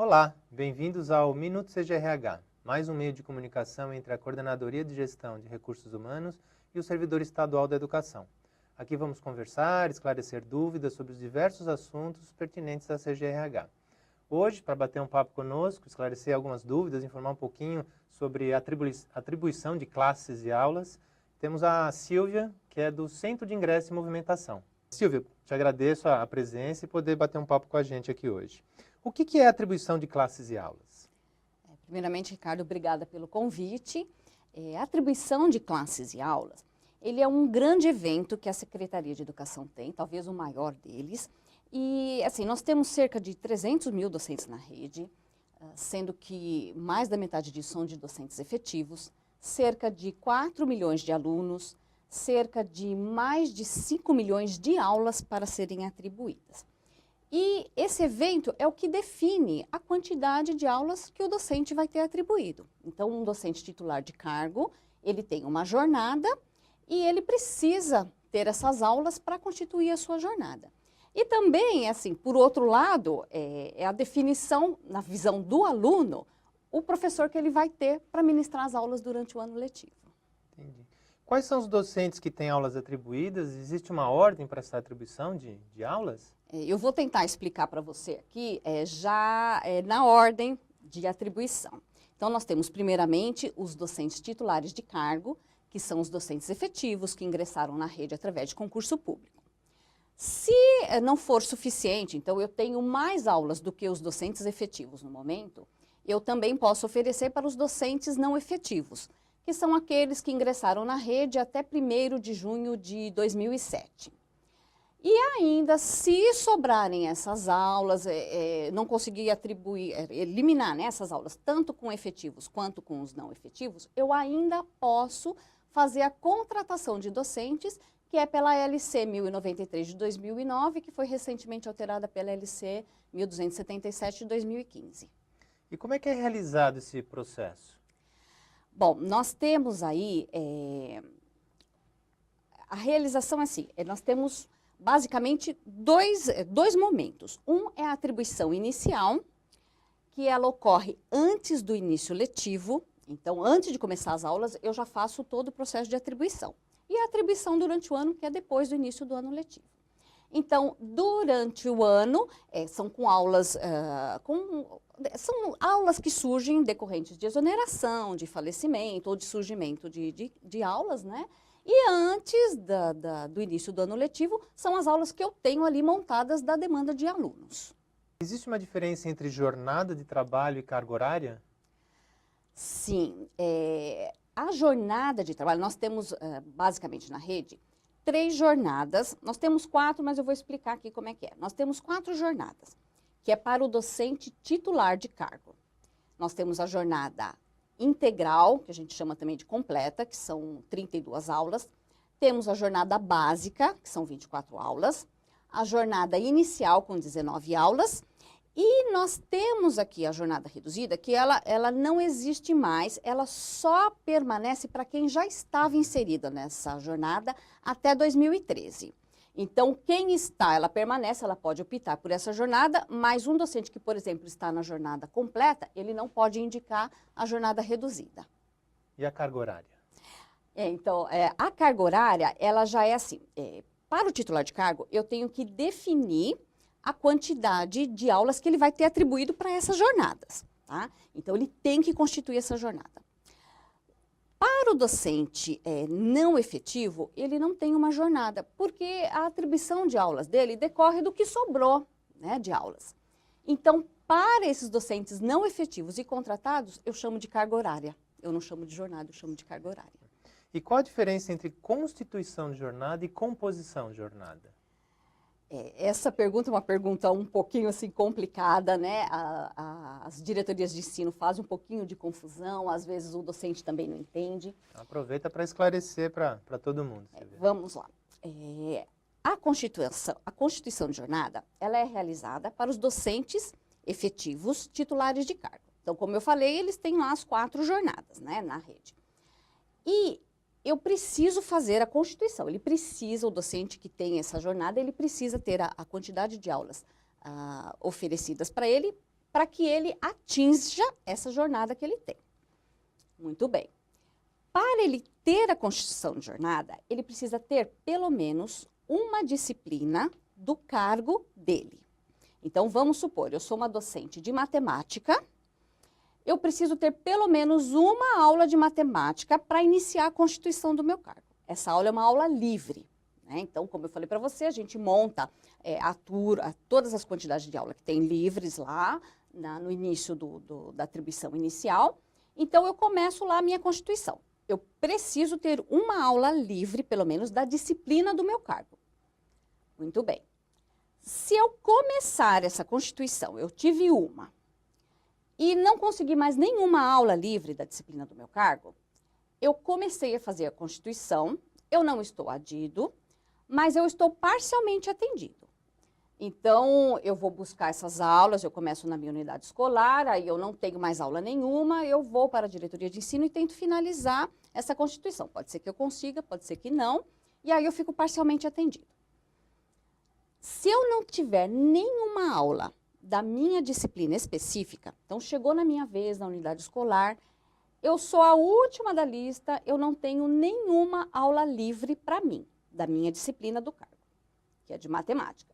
Olá, bem-vindos ao Minuto CGRH, mais um meio de comunicação entre a Coordenadoria de Gestão de Recursos Humanos e o Servidor Estadual da Educação. Aqui vamos conversar, esclarecer dúvidas sobre os diversos assuntos pertinentes à CGRH. Hoje, para bater um papo conosco, esclarecer algumas dúvidas, informar um pouquinho sobre a atribuição de classes e aulas, temos a Silvia, que é do Centro de Ingresso e Movimentação. Silvia, te agradeço a presença e poder bater um papo com a gente aqui hoje. O que é a atribuição de classes e aulas? Primeiramente, Ricardo, obrigada pelo convite. A atribuição de classes e aulas, ele é um grande evento que a Secretaria de Educação tem, talvez o maior deles. E, assim, nós temos cerca de 300 mil docentes na rede, sendo que mais da metade disso são de docentes efetivos, cerca de 4 milhões de alunos, cerca de mais de 5 milhões de aulas para serem atribuídas. E esse evento é o que define a quantidade de aulas que o docente vai ter atribuído. Então, um docente titular de cargo, ele tem uma jornada e ele precisa ter essas aulas para constituir a sua jornada. E também, assim, por outro lado, é a definição, na visão do aluno, o professor que ele vai ter para ministrar as aulas durante o ano letivo. Entendi. Quais são os docentes que têm aulas atribuídas? Existe uma ordem para essa atribuição de aulas? Eu vou tentar explicar para você aqui na ordem de atribuição. Então, nós temos primeiramente os docentes titulares de cargo, que são os docentes efetivos que ingressaram na rede através de concurso público. Se não for suficiente, então eu tenho mais aulas do que os docentes efetivos no momento, eu também posso oferecer para os docentes não efetivos, que são aqueles que ingressaram na rede até 1º de junho de 2007. E ainda, se sobrarem essas aulas, não conseguir eliminar, né, essas aulas, tanto com efetivos quanto com os não efetivos, eu ainda posso fazer a contratação de docentes, que é pela LC 1093 de 2009, que foi recentemente alterada pela LC 1277 de 2015. E como é que é realizado esse processo? Bom, nós temos aí, a realização é assim, nós temos basicamente dois momentos. Um é a atribuição inicial, que ela ocorre antes do início letivo. Então, antes de começar as aulas, eu já faço todo o processo de atribuição. E a atribuição durante o ano, que é depois do início do ano letivo. Então, durante o ano, são aulas que surgem decorrentes de exoneração, de falecimento ou de surgimento de aulas, né? E antes do início do ano letivo, são as aulas que eu tenho ali montadas da demanda de alunos. Existe uma diferença entre jornada de trabalho e carga horária? Sim. A jornada de trabalho, nós temos basicamente na rede 3 jornadas. Nós temos 4, mas eu vou explicar aqui como é que é. Nós temos 4 jornadas, que é para o docente titular de cargo. Nós temos a jornada integral, que a gente chama também de completa, que são 32 aulas. Temos a jornada básica, que são 24 aulas. A jornada inicial, com 19 aulas. E nós temos aqui a jornada reduzida, que ela não existe mais, ela só permanece para quem já estava inserida nessa jornada até 2013. Então, ela permanece, ela pode optar por essa jornada, mas um docente que, por exemplo, está na jornada completa, ele não pode indicar a jornada reduzida. E a carga horária? Então, a carga horária, ela já é assim, para o titular de cargo, eu tenho que definir a quantidade de aulas que ele vai ter atribuído para essas jornadas, tá? Então, ele tem que constituir essa jornada. Para o docente não efetivo, ele não tem uma jornada, porque a atribuição de aulas dele decorre do que sobrou, né, de aulas. Então, para esses docentes não efetivos e contratados, eu chamo de carga horária. Eu não chamo de jornada, eu chamo de carga horária. E qual a diferença entre constituição de jornada e composição de jornada? Essa pergunta é uma pergunta um pouquinho assim complicada, né? As diretorias de ensino fazem um pouquinho de confusão, às vezes o docente também não entende. Aproveita para esclarecer para todo mundo. Vamos lá. A constituição de jornada, ela é realizada para os docentes efetivos titulares de cargo. Então, como eu falei, eles têm lá as 4 jornadas, né, na rede. E eu preciso fazer a constituição, o docente que tem essa jornada, ele precisa ter a quantidade de aulas oferecidas para ele para que ele atinja essa jornada que ele tem. Muito bem. Para ele ter a constituição de jornada, ele precisa ter pelo menos uma disciplina do cargo dele. Então, vamos supor, eu sou uma docente de matemática, eu preciso ter pelo menos uma aula de matemática para iniciar a constituição do meu cargo. Essa aula é uma aula livre, né? Então, como eu falei para você, a gente monta todas as quantidades de aula que tem livres lá no início da atribuição inicial. Então, eu começo lá a minha constituição. Eu preciso ter uma aula livre, pelo menos, da disciplina do meu cargo. Muito bem. Se eu começar essa constituição, eu tive uma, e não consegui mais nenhuma aula livre da disciplina do meu cargo, eu comecei a fazer a constituição, eu não estou adido, mas eu estou parcialmente atendido. Então, eu vou buscar essas aulas, eu começo na minha unidade escolar, aí eu não tenho mais aula nenhuma, eu vou para a diretoria de ensino e tento finalizar essa constituição. Pode ser que eu consiga, pode ser que não, e aí eu fico parcialmente atendido. Se eu não tiver nenhuma aula da minha disciplina específica, então chegou na minha vez na unidade escolar, eu sou a última da lista, eu não tenho nenhuma aula livre para mim, da minha disciplina do cargo, que é de matemática.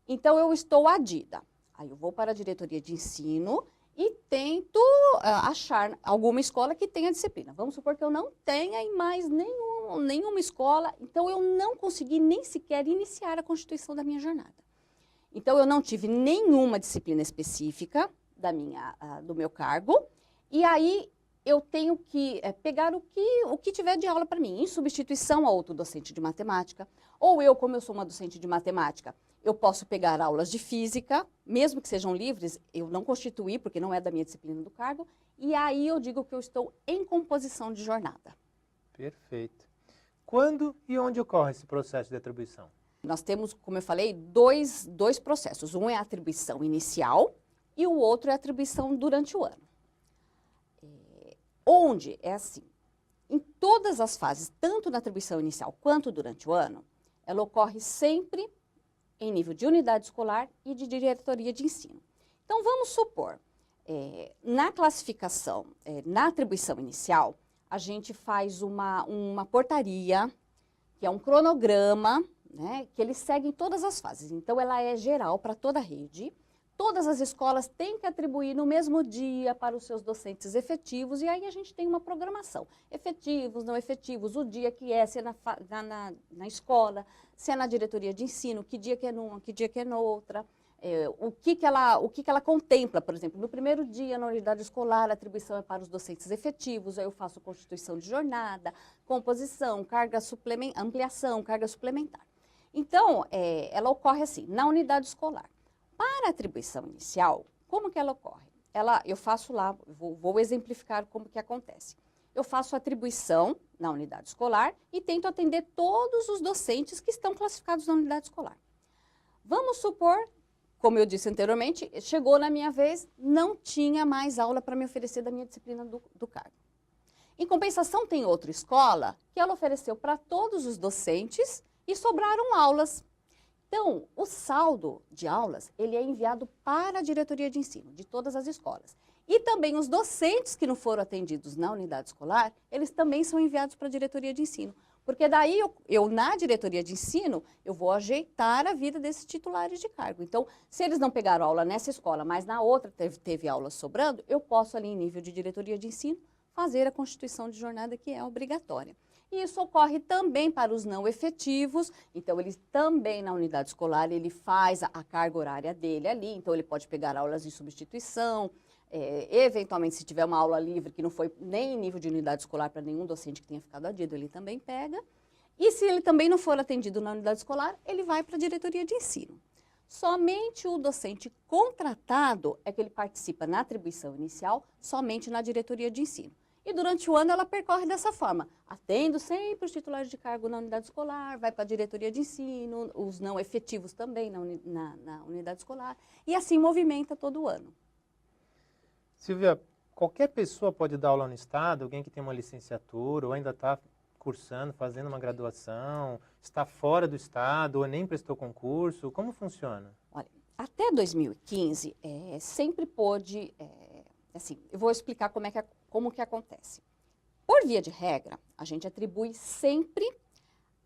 Então, eu estou adida. Aí eu vou para a diretoria de ensino e tento achar alguma escola que tenha disciplina. Vamos supor que eu não tenha em mais nenhuma escola, então eu não consegui nem sequer iniciar a constituição da minha jornada. Então, eu não tive nenhuma disciplina específica do meu cargo, e aí eu tenho que pegar o que tiver de aula para mim, em substituição a outro docente de matemática, ou eu, como eu sou uma docente de matemática, eu posso pegar aulas de física, mesmo que sejam livres, eu não constituí, porque não é da minha disciplina do cargo, e aí eu digo que eu estou em composição de jornada. Perfeito. Quando e onde ocorre esse processo de atribuição? Nós temos, como eu falei, dois processos. Um é a atribuição inicial e o outro é a atribuição durante o ano. Onde é assim, em todas as fases, tanto na atribuição inicial quanto durante o ano, ela ocorre sempre em nível de unidade escolar e de diretoria de ensino. Então, vamos supor, na classificação, na atribuição inicial, a gente faz uma portaria, que é um cronograma, né, que eles seguem todas as fases. Então, ela é geral para toda a rede. Todas as escolas têm que atribuir no mesmo dia para os seus docentes efetivos, e aí a gente tem uma programação. Efetivos, não efetivos, o dia que é, se é na escola, se é na diretoria de ensino, que dia que é numa, que dia que é noutra, o que ela contempla. Por exemplo, no primeiro dia na unidade escolar, a atribuição é para os docentes efetivos, aí eu faço constituição de jornada, composição, carga suplementar, ampliação, carga suplementar. Então, ela ocorre assim, na unidade escolar. Para a atribuição inicial, como que ela ocorre? Eu faço lá, vou exemplificar como que acontece. Eu faço a atribuição na unidade escolar e tento atender todos os docentes que estão classificados na unidade escolar. Vamos supor, como eu disse anteriormente, chegou na minha vez, não tinha mais aula para me oferecer da minha disciplina do cargo. Em compensação, tem outra escola que ela ofereceu para todos os docentes e sobraram aulas. Então, o saldo de aulas, ele é enviado para a diretoria de ensino de todas as escolas. E também os docentes que não foram atendidos na unidade escolar, eles também são enviados para a diretoria de ensino. Porque daí, na diretoria de ensino, eu vou ajeitar a vida desses titulares de cargo. Então, se eles não pegaram aula nessa escola, mas na outra teve aula sobrando, eu posso ali em nível de diretoria de ensino, fazer a constituição de jornada que é obrigatória. E isso ocorre também para os não efetivos, então ele também na unidade escolar, ele faz a carga horária dele ali, então ele pode pegar aulas de substituição, eventualmente se tiver uma aula livre que não foi nem em nível de unidade escolar para nenhum docente que tenha ficado adido, ele também pega. E se ele também não for atendido na unidade escolar, ele vai para a diretoria de ensino. Somente o docente contratado é que ele participa na atribuição inicial, somente na diretoria de ensino. E durante o ano ela percorre dessa forma, atendo sempre os titulares de cargo na unidade escolar, vai para a diretoria de ensino, os não efetivos também na unidade escolar, e assim movimenta todo o ano. Silvia, qualquer pessoa pode dar aula no estado, alguém que tem uma licenciatura ou ainda está cursando, fazendo uma graduação, está fora do estado ou nem prestou concurso, como funciona? Olha, Até 2015, sempre pôde, assim, eu vou explicar como que acontece. Por via de regra, a gente atribui sempre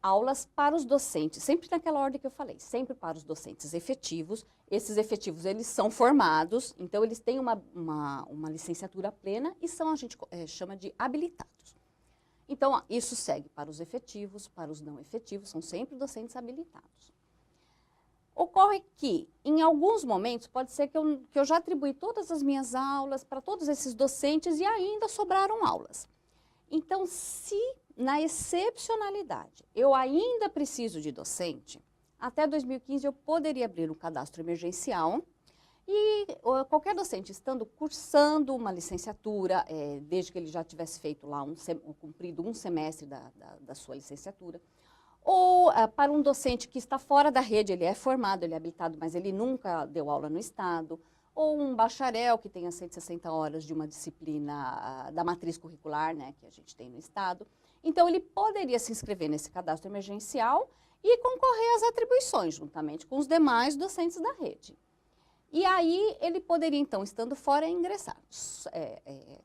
aulas para os docentes, sempre naquela ordem que eu falei, sempre para os docentes efetivos. Esses efetivos, eles são formados, então eles têm uma licenciatura plena e são, a gente chama de habilitados. Então, isso segue para os efetivos, para os não efetivos, são sempre docentes habilitados. Ocorre que, em alguns momentos, pode ser que eu já atribuí todas as minhas aulas para todos esses docentes e ainda sobraram aulas. Então, se na excepcionalidade eu ainda preciso de docente, até 2015 eu poderia abrir um cadastro emergencial e qualquer docente estando cursando uma licenciatura, desde que ele já tivesse feito lá cumprido um semestre da sua licenciatura, ou para um docente que está fora da rede, ele é formado, ele é habilitado, mas ele nunca deu aula no Estado, ou um bacharel que tenha 160 horas de uma disciplina da matriz curricular, né, que a gente tem no Estado. Então, ele poderia se inscrever nesse cadastro emergencial e concorrer às atribuições, juntamente com os demais docentes da rede. E aí, ele poderia, então, estando fora, ingressar,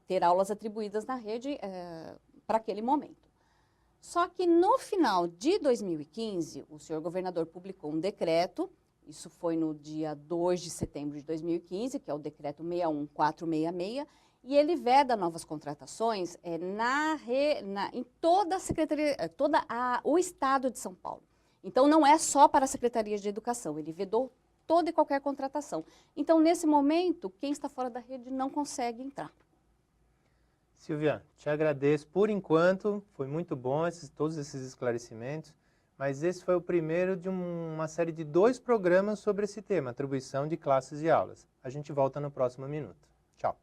ter aulas atribuídas na rede para aquele momento. Só que no final de 2015, o senhor governador publicou um decreto, isso foi no dia 2 de setembro de 2015, que é o decreto 61466, e ele veda novas contratações em toda a Secretaria, o Estado de São Paulo. Então, não é só para a Secretaria de Educação, ele vedou toda e qualquer contratação. Então, nesse momento, quem está fora da rede não consegue entrar. Silvia, te agradeço por enquanto, foi muito bom todos esses esclarecimentos, mas esse foi o primeiro de uma série de 2 programas sobre esse tema, atribuição de classes e aulas. A gente volta no próximo minuto. Tchau.